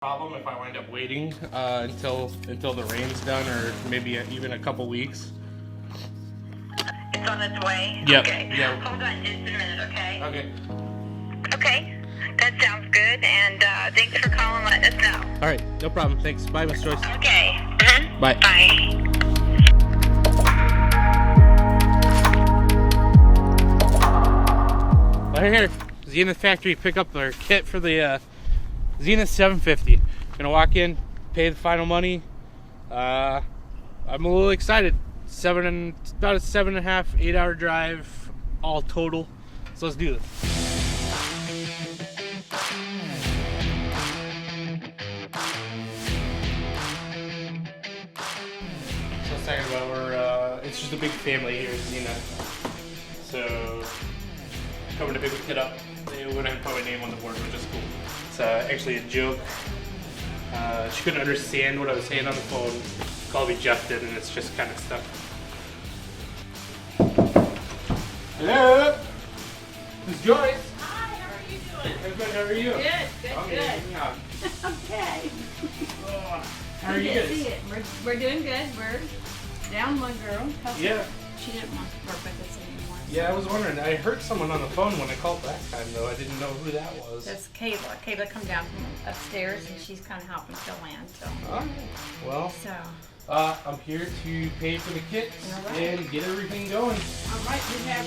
Problem if I wind up waiting until the rain's done, or maybe even a couple weeks. It's on its way? Yep. Okay. Yep. Hold on just a minute, okay? Okay. Okay. That sounds good, and thanks for calling and letting us know. All right. No problem. Thanks. Bye, Miss Joyce. Okay. Mm-hmm. Bye. Bye. Right here, Zenith factory pickup their kit for the Zenith 750. Gonna walk in, pay the final money. I'm a little excited. About a 7.5, 8 hour drive, all total. So let's do this. So let's talk about it's just a big family here at Zenith. So coming to pick the kid up. They went ahead and put my name on the board, which is cool. It's actually a joke. She couldn't understand what I was saying on the phone. Called me Justin, and it's just kind of stuck. Hello, this is Joyce. Hi, how are you doing? I'm good. How are you? Good, good, Okay. good. Yeah. Okay. How are you Good to guys? see it. We're doing good. We're down one girl. Yeah. She didn't want to work with us anymore. Yeah, I was wondering. I heard someone on the phone when I called last time, though. I didn't know who that was. That's Kayla. Kayla come down from upstairs, and she's kind of helping fill in. So. All right. Well, So. I'm here to pay for the kits All right. and get everything going. All right, we have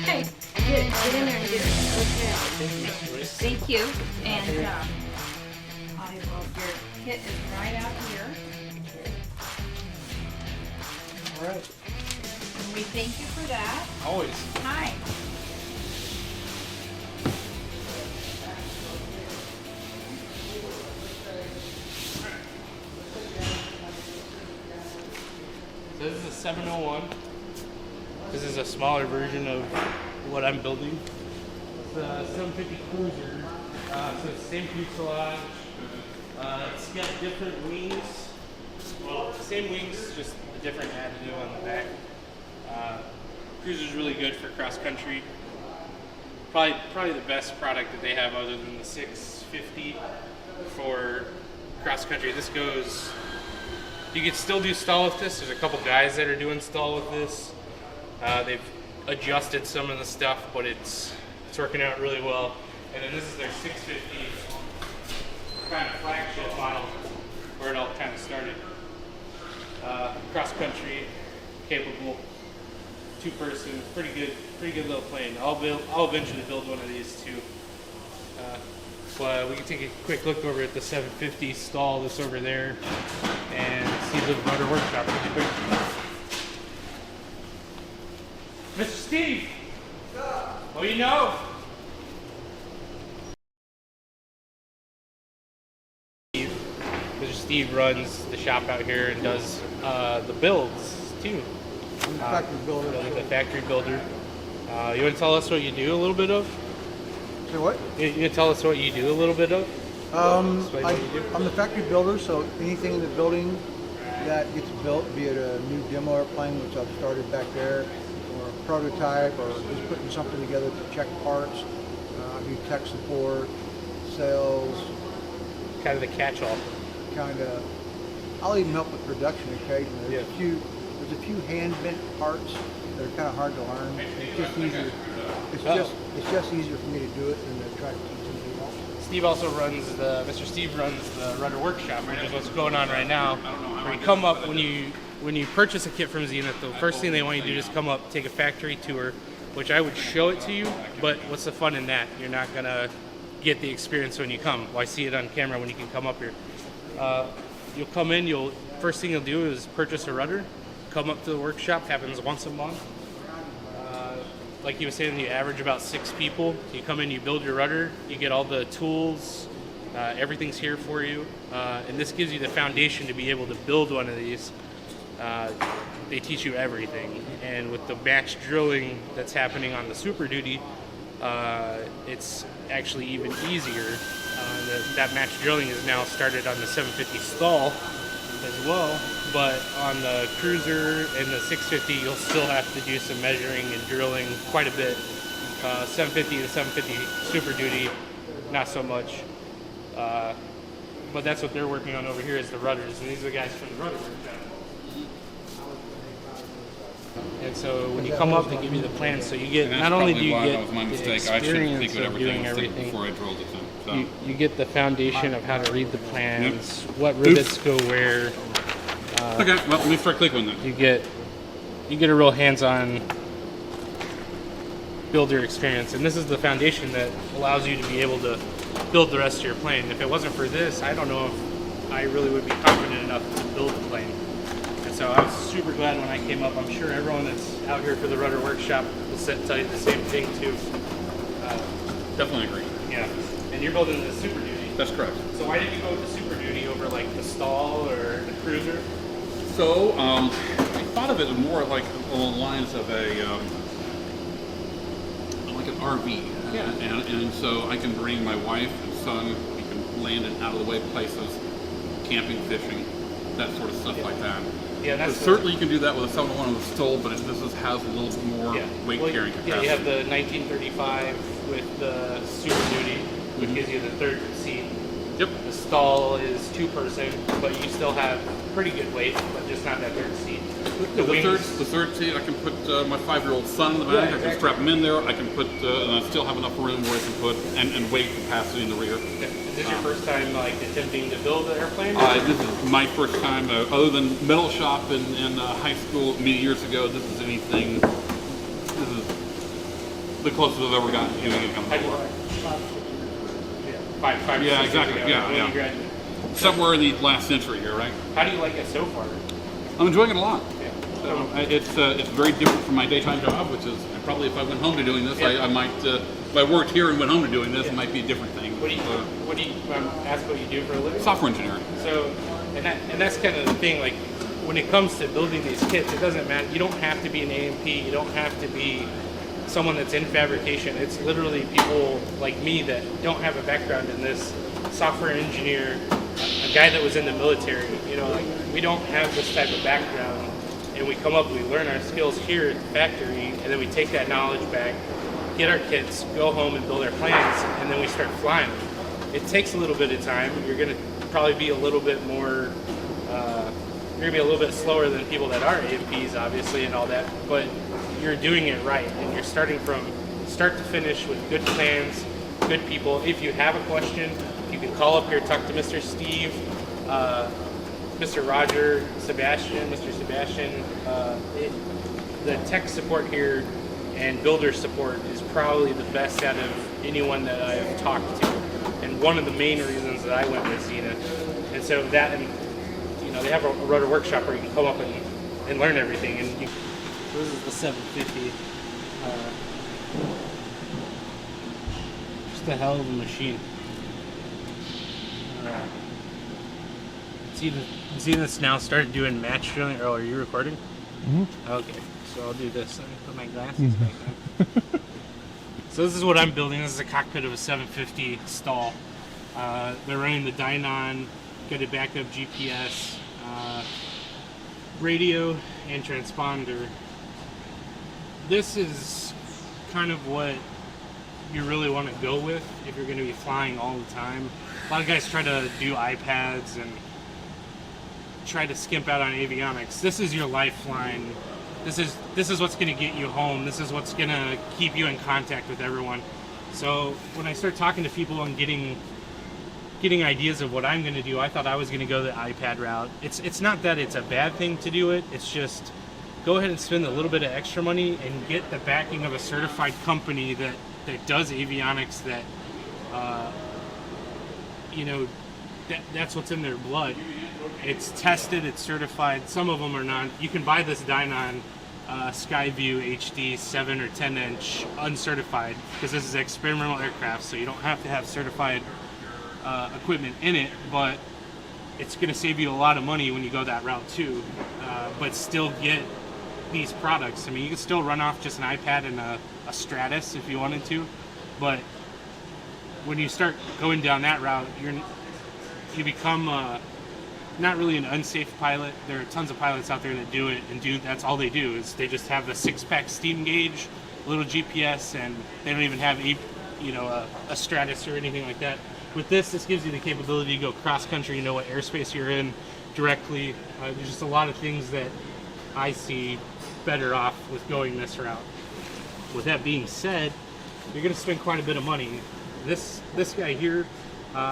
Okay, get in there and get it. Okay. Thank you. And I will, your kit is right out here. All right. And we thank you for that. Always. Hi. So this is a 701. This is a smaller version of what I'm building. It's a 750 Cruzier. So it's the same fuselage. It's got different wings. Well, same wings, just a different additive on the back. Cruizer's really good for cross country. Probably the best product that they have other than the 650 for cross country. This goes. You can still do stall with this. There's a couple guys that are doing stall with this. They've adjusted some of the stuff, but it's working out really well. And then this is their 650 kind of flagship model, where it all kind of started. Cross country, capable, 2-person, pretty good little plane. I'll eventually build one of these too. But we can take a quick look over at the 750 stall that's over there and see the motor workshop really quick. Mr. Steve! What do you know? Mr. Steve runs the shop out here and does the builds too. I'm the factory builder. The factory builder. You want to tell us what you do a little bit of? Say what? You can tell us what you do a little bit of? Explain what you do. I'm the factory builder, so anything in the building that gets built, be it a new demo airplane, which I've started back there, or a prototype, or just putting something together to check parts, I do tech support, sales, Kind of the catch-all. kind of. I'll even help with production occasionally. There's Yeah. there's a few hand bent parts that are kind of hard to learn. It's just easier. It's just easier for me to do it than to try to teach somebody else. Steve also runs Mr. Steve runs the rudder workshop, which is what's going on right now. Where you come up when you purchase a kit from Zenith, the first thing they want you to do is come up, take a factory tour, which I would show it to you, but what's the fun in that? You're not gonna get the experience when you come. Why see it on camera when you can come up here? You'll come in, first thing you'll do is purchase a rudder, come up to the workshop, happens once a month. Like you were saying, you average about 6 people. You come in, you build your rudder, you get all the tools, everything's here for you, and this gives you the foundation to be able to build one of these. They teach you everything, and with the match drilling that's happening on the Super Duty, it's actually even easier. That match drilling is now started on the 750 stall as well. but on the Cruiser and the 650, you'll still have to do some measuring and drilling quite a bit. 750 to 750 Super Duty, not so much. But that's what they're working on over here is the rudders, and these are the guys from the rudder workshop. And so when you come up, they give you the plans, so you get, not only do you get that was my the mistake. I should experience think with of doing everything everything, before I drilled it in. So. you get the foundation of how to read the plans, what rivets go where. Okay, well, let me start clicking then. You get a real hands-on builder experience, and this is the foundation that allows you to be able to build the rest of your plane. If it wasn't for this, I don't know if I really would be confident enough to build the plane. And so I was super glad when I came up. I'm sure everyone that's out here for the rudder workshop will tell you the same thing too. Definitely agree. Yeah, and you're building the Super Duty. That's correct. So why did you go with the Super Duty over like the Stall or the Cruiser? So, I thought of it more like along the lines of like an RV. Yeah. And so I can bring my wife and son, we can land in out-of-the-way places, camping, fishing, that sort of stuff like that. Yeah, that's certainly you can do that with a 701 with a stove, but has a little bit more weight carrying capacity. Yeah, you have the 1935 with the Super Duty, which gives you the third seat. Yep. The Stall is 2-person, but you still have pretty good weight, but just not that third seat. The third seat, I can put my 5-year-old son in the back. I can strap him in there. I can put, and I still have enough room where I can put and weight capacity in the rear. Okay. Is this your first time like attempting to build an airplane? This is my first time, other than metal shop in high school many years ago. This is anything. This is the closest I've ever gotten to doing it. Five. Yeah, exactly. Yeah. Somewhere in the last century here, right? How do you like it so far? I'm enjoying it a lot. Yeah. So it's very different from my daytime job, which is probably if I went home to doing this, I might. If I worked here and went home to doing this, it might be a different thing. What do you ask what you do for a living? Software engineering. So, and that's kind of the thing. Like when it comes to building these kits, it doesn't matter. You don't have to be an AMP. You don't have to be someone that's in fabrication. It's literally people like me that don't have a background in this, software engineer, a guy that was in the military. You know, like we don't have this type of background, and we come up, we learn our skills here at the factory, and then we take that knowledge back, get our kits, go home and build our plans, and then we start flying. It takes a little bit of time. You're going to probably be a little bit more, you're going to be a little bit slower than people that are AMPs, obviously, and all that, but you're doing it right, and you're starting from start to finish with good plans, good people. If you have a question, you can call up here, talk to Mr. Steve, Mr. Roger, Mr. Sebastian. The tech support here and builder support is probably the best out of anyone that I've talked to, and one of the main reasons that I went with Zenith. And so that, and you know, they have a rudder workshop where you can come up and learn everything. And this is the 750. Just a hell of a machine. Zenith's now started doing match drilling. Oh, are you recording? Mm-hmm. Okay, so I'll do this. Let me put my glasses back on. So this is what I'm building. This is a cockpit of a 750 stall. They're running the Dynon, got a backup GPS, radio, and transponder. This is kind of what you really want to go with if you're going to be flying all the time. A lot of guys try to do iPads and try to skimp out on avionics. This is your lifeline. This is what's going to get you home. This is what's going to keep you in contact with everyone. So when I start talking to people and getting ideas of what I'm going to do, I thought I was going to go the iPad route. It's not that it's a bad thing to do it. It's just go ahead and spend a little bit of extra money and get the backing of a certified company that does avionics, that that's what's in their blood. It's tested, it's certified. Some of them are not. You can buy this Dynon Skyview HD 7 or 10 inch uncertified, because this is experimental aircraft, so you don't have to have certified equipment in it, but it's going to save you a lot of money when you go that route too, but still get these products. I mean, you can still run off just an iPad and a Stratus if you wanted to, but when you start going down that route, you become not really an unsafe pilot. There are tons of pilots out there that do it, and that's all they do is they just have the 6-pack steam gauge, a little GPS, and they don't even have a Stratus or anything like that. With this gives you the capability to go cross country, know what airspace you're in directly. There's just a lot of things that I see better off with going this route. With that being said, you're going to spend quite a bit of money. This guy here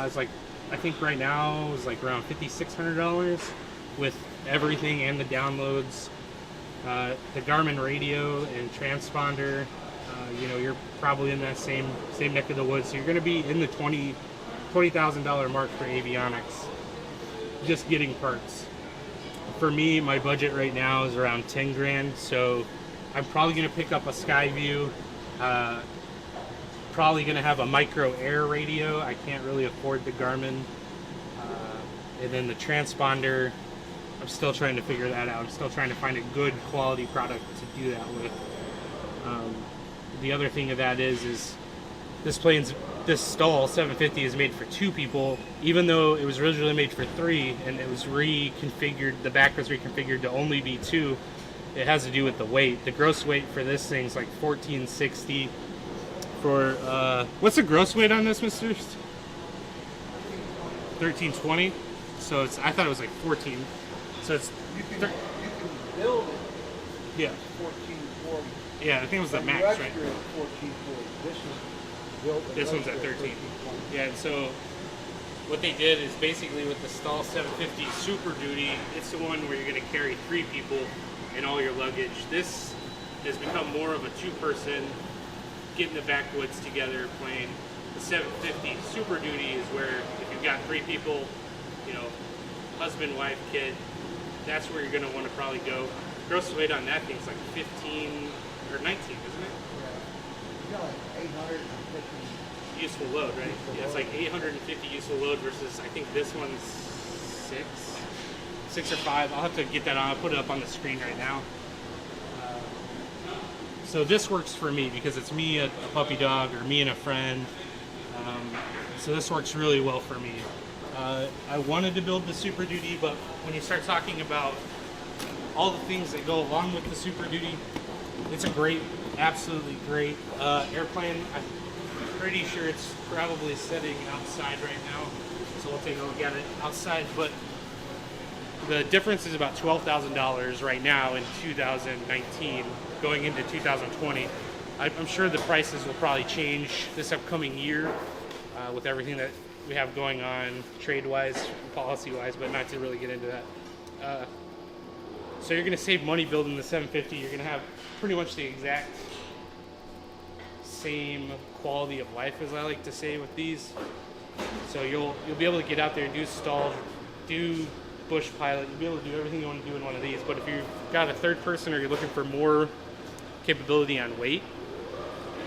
is like, I think right now is like around $5,600 with everything and the downloads, the Garmin radio and transponder. You're probably in that same neck of the woods. So you're going to be in the $20,000 mark for avionics, just getting parts. For me, my budget right now is around 10 grand. So I'm probably going to pick up a Skyview. Probably going to have a micro air radio. I can't really afford the Garmin. And then the transponder, I'm still trying to figure that out. I'm still trying to find a good quality product to do that with. The other thing of that is this stall 750 is made for 2 people, even though it was originally made for 3, and it was reconfigured. The back was reconfigured to only be 2. It has to do with the weight. The gross weight for this thing's like 1460. For what's the gross weight on this, Mr. 1320. So I thought it was like 14. So it's You can build it. Yeah. 1440. Yeah, I think it was the And max, right? register at 1440. This is built. and This one's at registered 13. Yeah, and so what they did is basically with the Stall 750 Super Duty, it's the one where you're going to carry 3 people and all your luggage. This has become more of a 2-person, get in the backwoods together plane. The 750 Super Duty is where if you've got 3 people, husband, wife, kid, that's where you're going to want to probably go. Gross weight on that thing's like 15 or 19, isn't it? You got like 850. Useful load, right? Yeah, it's like 850 useful load versus I think this one's 6 or 5. I'll have to get that on. I'll put it up on the screen right now. So this works for me because it's me, a puppy dog, or me and a friend. So this works really well for me. I wanted to build the Super Duty, but when you start talking about all the things that go along with the Super Duty, it's a great, absolutely great airplane. I'm pretty sure it's probably sitting outside right now, so we'll take a look at it outside. But the difference is about $12,000 right now in 2019, going into 2020. I'm sure the prices will probably change this upcoming year with everything that we have going on trade-wise, policy-wise, but not to really get into that. So you're going to save money building the 750. You're going to have pretty much the exact same quality of life, as I like to say, with these. So you'll be able to get out there and do stall, do bush pilot. You'll be able to do everything you want to do in one of these. But if you've got a 3rd person or you're looking for more capability on weight,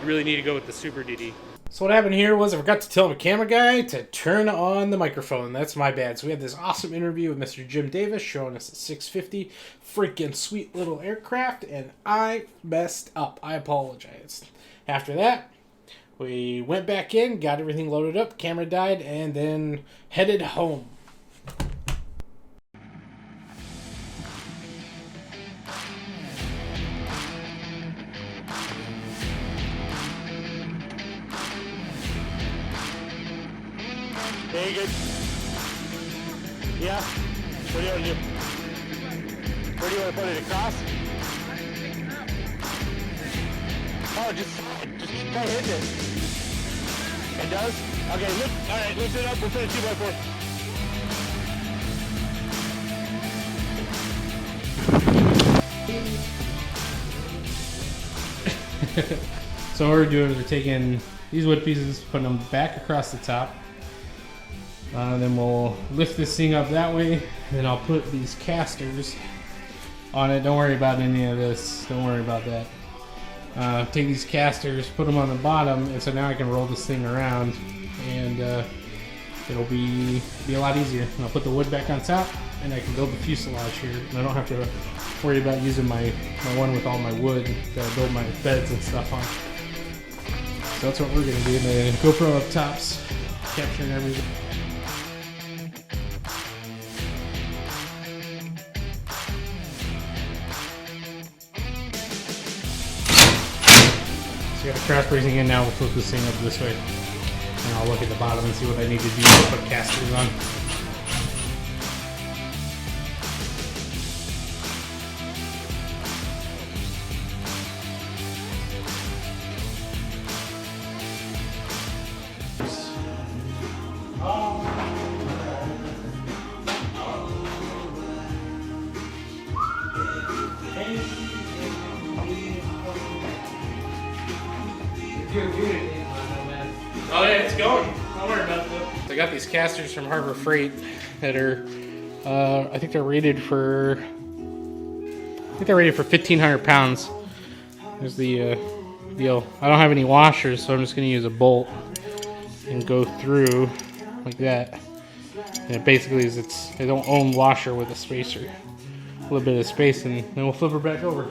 you really need to go with the Super Duty. So what happened here was I forgot to tell the camera guy to turn on the microphone. That's my bad. So we had this awesome interview with Mr. Jim Davis showing us a 650 freaking sweet little aircraft, and I messed up. I apologize. After that, we went back in, got everything loaded up, camera died, and then headed home. Very good. Yeah. What do you want to do? Where do you want to put it? Across? Oh, just try hitting it. It does? Okay, lift. All right, lift it up. We'll put a 2x4. So what we're doing is we're taking these wood pieces, putting them back across the top. Then we'll lift this thing up that way. Then I'll put these casters on it. Don't worry about any of this. Don't worry about that. Take these casters, put them on the bottom, and so now I can roll this thing around, and it'll be a lot easier. And I'll put the wood back on top, and I can build the fuselage here. And I don't have to worry about using my one with all my wood to build my beds and stuff on. So that's what we're gonna do. The GoPro up top's capturing everything. got the cross bracing in now. We'll flip this thing up this way. And I'll look at the bottom and see what I need to do to put casters on. Oh yeah, it's going. Don't worry about that. I got these casters from Harbor Freight that are, I think they're rated for 1,500 pounds. There's the deal. I don't have any washers, so I'm just gonna use a bolt and go through like that. And it basically is they don't own washer with a spacer, a little bit of space, and then we'll flip her back over.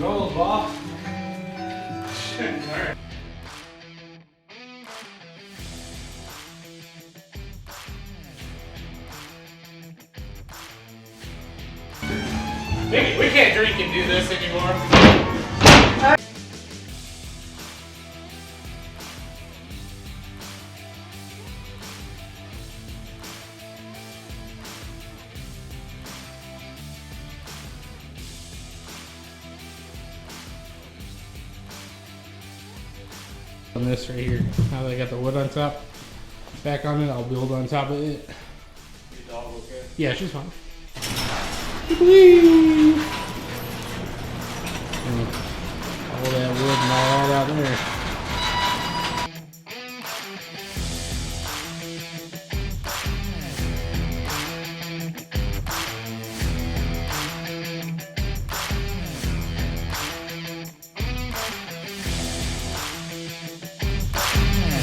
Roll, ball. Alright. We can't drink and do this anymore. On this right here, now that I got the wood on top, back on it, I'll build on top of it. Your dog okay? Yeah, she's fine. All that wood and all that out there.